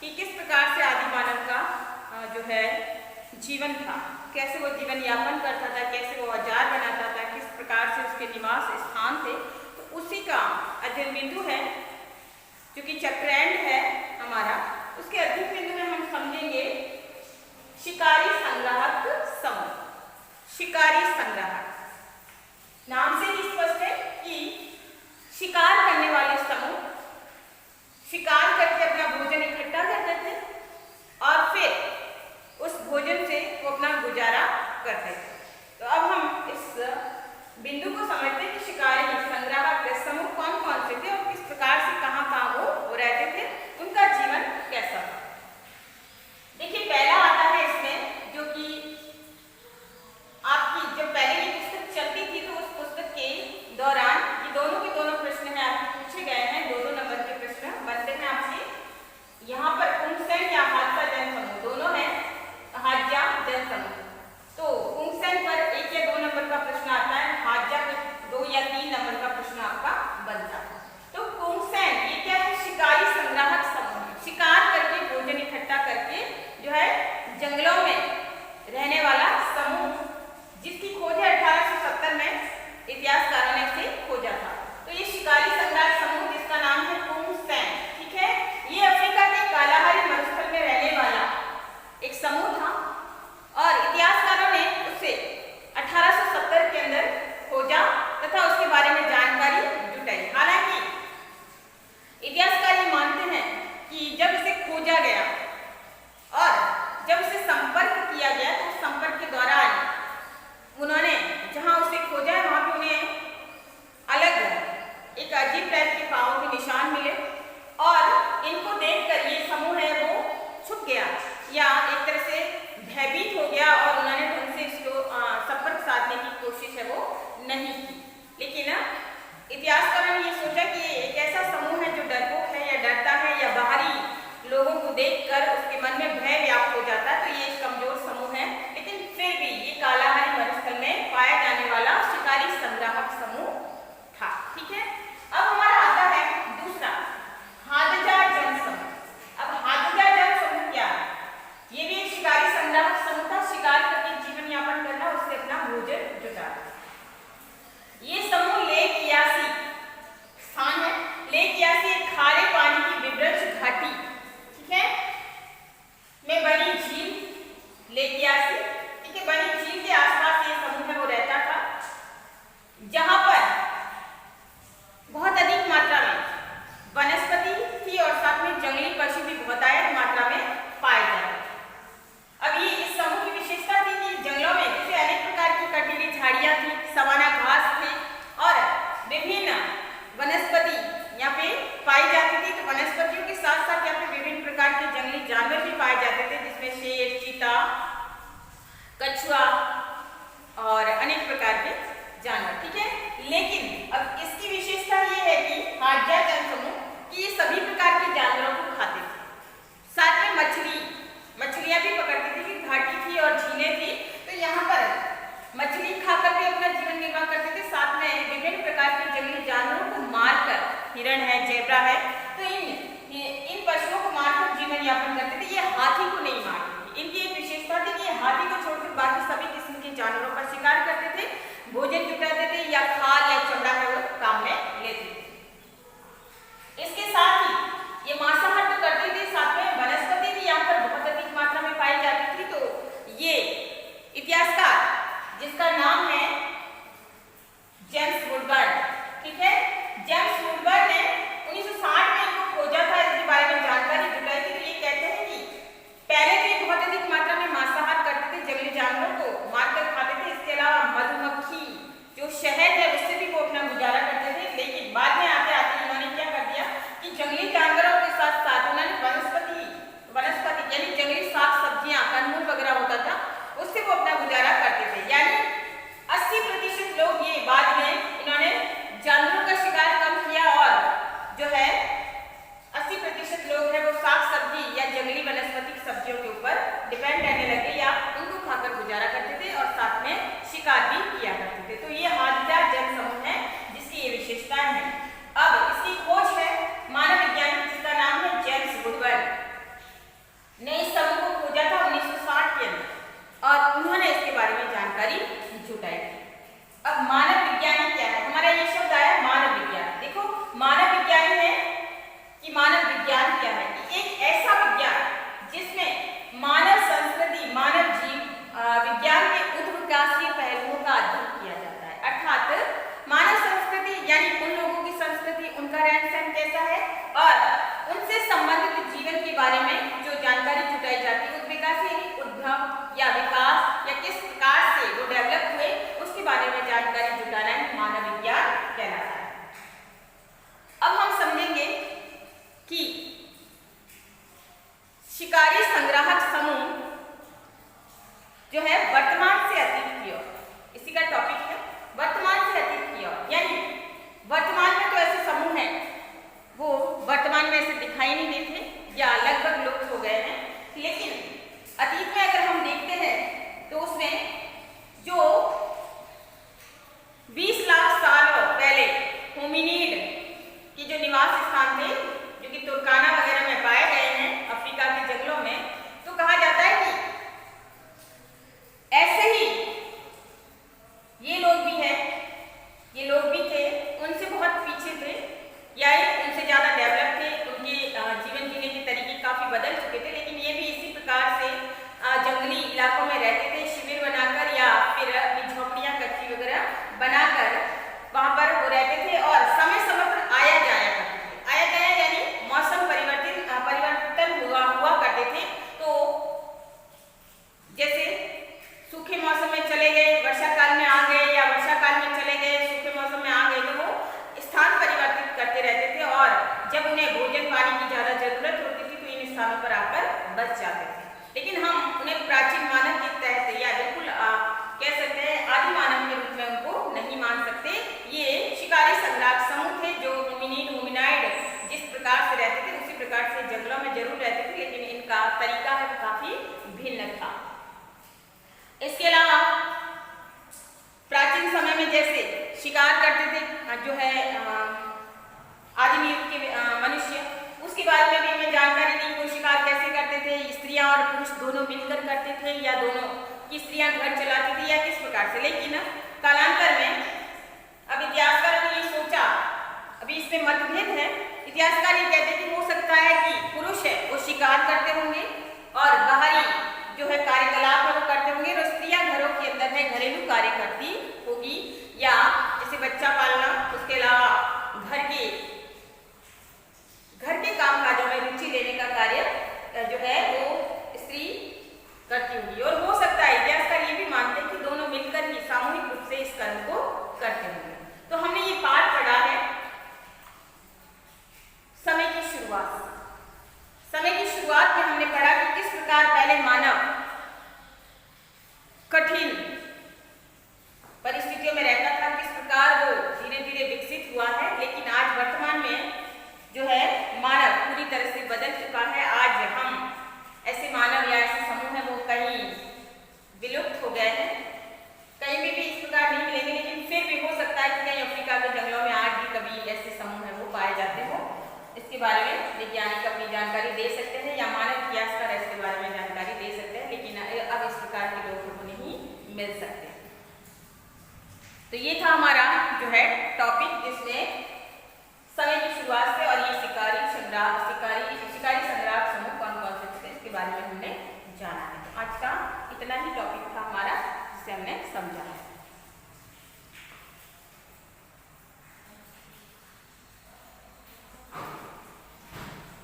कि किस प्रकार से आदि मानव का जो है जीवन था, कैसे वो जीवन यापन करता था, कैसे वो औजार बनाता था, किस प्रकार से उसके निवास स्थान थे। तो उसी का अध्ययन बिंदु है जो कि चैप्टर एंड है हमारा। उसके अध्ययन बिंदु में हम समझेंगे शिकारी संग्राहक समूह। शिकारी संग्राहक नाम से ही स्पष्ट है कि शिकार करने वाले समूह शिकार करके अपना भोजन इकट्ठा करते थे और फिर उस भोजन से वो अपना गुजारा करते थे। तो अब हम इस बिंदु को समझते हैं कि शिकारी संग्राहक समूह कौन कौन से थे और किस प्रकार से कहाँ वो रहते थे, उनका जीवन कैसा था। देखिए पहला आता है इसमें जो कि आपकी जब पहले की पुस्तक चलती थी तो उस पुस्तक के दौरान ये दोनों के दोनों प्रश्न हैं आपके पूछे गए हैं, 2-2 नंबर के प्रश्न बनते हैं आपसे। यहाँ पर पुंगसेन या हादसा जन समूह दोनों हैं, हाज्या जन समूह। तो पुंगसेन पर 1 या 2 नंबर का प्रश्न आता है, हाज्या पर 2 या 3 नंबर का प्रश्न आपका बनता है। तो पुंगसेन ये क्या है? शिकारी संग्राहक समूह, शिकार करके भोजन इकट्ठा करके जो है जंगलों में रहने वाला समूह, जिसकी खोज 1870 में इतिहासकारों ने इसे खोजा था। तो ये शिकारी संग्राहक समूह जिसका नाम है पुंगसेन, ठीक है, ये अफ्रीका के कालाहारी मरुस्थल में रहने वाला एक समूह था और इतिहासकारों ने उसे 1870 के अंदर खोजा तथा उसके बारे में जानकारी जुटाई। हालांकि इतिहासकार ये मानते हैं कि जब इसे खोजा गया और जब इसे संपर्क किया गया तो उस संपर्क के दौरान उन्होंने जहां उसे खोजा है वहां पे उन्हें अलग एक अजीब टाइप के पांवों के निशान मिले और इनको देखकर ये समूह है वो छुप गया या एक तरह से भयभीत हो गया और उन्होंने उनसे इसको संपर्क साधने की कोशिश है वो नहीं की। लेकिन इतिहासकारों ने ये सोचा कि एक ऐसा समूह है जो डरपोक है या डरता है या बाहरी लोगों को देखकर उसके मन में भय व्याप्त हो जाता है, तो ये एक कमजोर समूह है। लेकिन फिर भी ये कालाहारी मरुस्थल में पाया जाने वाला शिकारी संग्राहक समूह था, ठीक है। अब हमारा आता है दूसरा हादजा जन समूह। अब हादजा जन समूह क्या है? ये भी एक शिकारी संग्राहक समूह था, शिकार करके जीवन यापन करना, उससे अपना भोजन जुटाना। ये समूह लेक यासी स्थान है, लेक यासी एक खारे पानी की विवृक्ष घाटी, ठीक है, में बनी झील लेक यासी, ठीक है, बनी झील के आसपास ये समूह है वो रहता था, जहां पर बहुत अधिक मात्रा में वनस्पति थी और साथ में जंगली पशु भी बहुतायत मात्रा में पाए जाते थे। अब ये इस समूह की विशेषता थी कि जंगलों में जैसे अनेक प्रकार की कटीली झाड़ियां थी, सवाना घास थे और विभिन्न वनस्पति यहाँ पे पाई जाती थी। तो वनस्पतियों के साथ साथ यहाँ पे विभिन्न प्रकार के जंगली जानवर भी पाए जाते थे, जिसमें शेर, चीता, कछुआ और अनेक प्रकार के जानवर, ठीक है। लेकिन अब इसकी विशेषता ये है कि हादजा जन समूह कि ये सभी प्रकार के जानवरों को खाते थे, साथ में मछलियां भी पकड़ती थी कि घाटी थी और झीलें थी, तो यहाँ पर मछली खाकर भी अपना जीवन निर्वाह करते थे, साथ में विभिन्न प्रकार के जंगली जानवरों को मारकर, हिरण है, जेब्रा है, तो इन पशुओं को मारकर जीवन यापन करते थे। ये हाथी को नहीं मारते थे। इनकी एक विशेषता थी कि हाथी को छोड़कर बाकी सभी किस्म के जानवरों का शिकार करते थे, भोजन जुटाते थे या खाल या चमड़ा है वो काम में लेते थे। इसके साथ ही ये मांसाहार तो करते थे, साथ में वनस्पति भी यहाँ पर बहुत अधिक मात्रा में पाई जाती थी। तो ये इतिहासकार जिसका नाम है जेम्स वुडबर्ड, ठीक है, जेम्स वुडबर्ड ने 1960 स्थानों पर आकर बस जाते थे। लेकिन हम उन्हें प्राचीन मानव के तहत या बिल्कुल कह सकते हैं आदि मानव के रूप में उनको नहीं मान सकते। ये शिकारी संग्राहक समूह थे जो होमिनाइड जिस प्रकार से रहते थे उसी प्रकार से जंगलों में जरूर रहते थे, लेकिन इनका तरीका है काफी भिन्न था। इसके अलावा प्राचीन समय में जैसे शिकार करते थे जो है आदिम युग के मनुष्य, उसके बारे में भी हमें जानकारी दी। वो शिकार कैसे करते थे, स्त्रियां और पुरुष दोनों मिलकर करते थे या दोनों की स्त्रियां घर चलाती थी या किस प्रकार से। लेकिन कालांतर में अब इतिहासकारों ने ये सोचा, अभी इसमें मतभेद है। इतिहासकार ये कहते हैं कि हो सकता है कि पुरुष है वो शिकार करते होंगे और बाहरी जो है कार्यकलाप है वो करते होंगे, और स्त्रियां घरों के अंदर में घरेलू कार्य करती होगी या जैसे बच्चा पालना, उसके अलावा घर के काम काजों में रुचि लेने का कार्य जो है वो स्त्री करती होगी। और हो सकता है इतिहासकार ये भी मानते हैं कि दोनों मिलकर ही सामूहिक रूप से इस कर्म को करते होंगे। तो हमने ये पाठ पढ़ा है समय की शुरुआत। समय की शुरुआत में हमने पढ़ा कि किस प्रकार पहले मानव कठिन परिस्थितियों में रहता था, किस प्रकार वो धीरे धीरे विकसित हुआ है। लेकिन आज वर्तमान में जो है मानव पूरी तरह से बदल चुका है। आज हम ऐसे मानव या ऐसे समूह हैं वो कहीं विलुप्त हो गए हैं, कहीं भी इस प्रकार नहीं मिलेंगे। लेकिन फिर भी हो सकता है कि कहीं अफ्रीका के जंगलों में आज भी कभी ऐसे समूह हैं वो पाए जाते हो। इसके बारे में वैज्ञानिक अपनी जानकारी दे सकते हैं या मानव इतिहासकार इसके बारे में जानकारी दे सकते हैं, लेकिन अब इस प्रकार के लोग को नहीं मिल सकते। तो ये था हमारा जो है टॉपिक, जिसमें समय की शुरुआत से और ये शिकारी संग्राहक समूह कौन कौन से थे इसके बारे में हमने जाना है। तो आज का इतना ही टॉपिक था हमारा, जिसे हमने समझा है।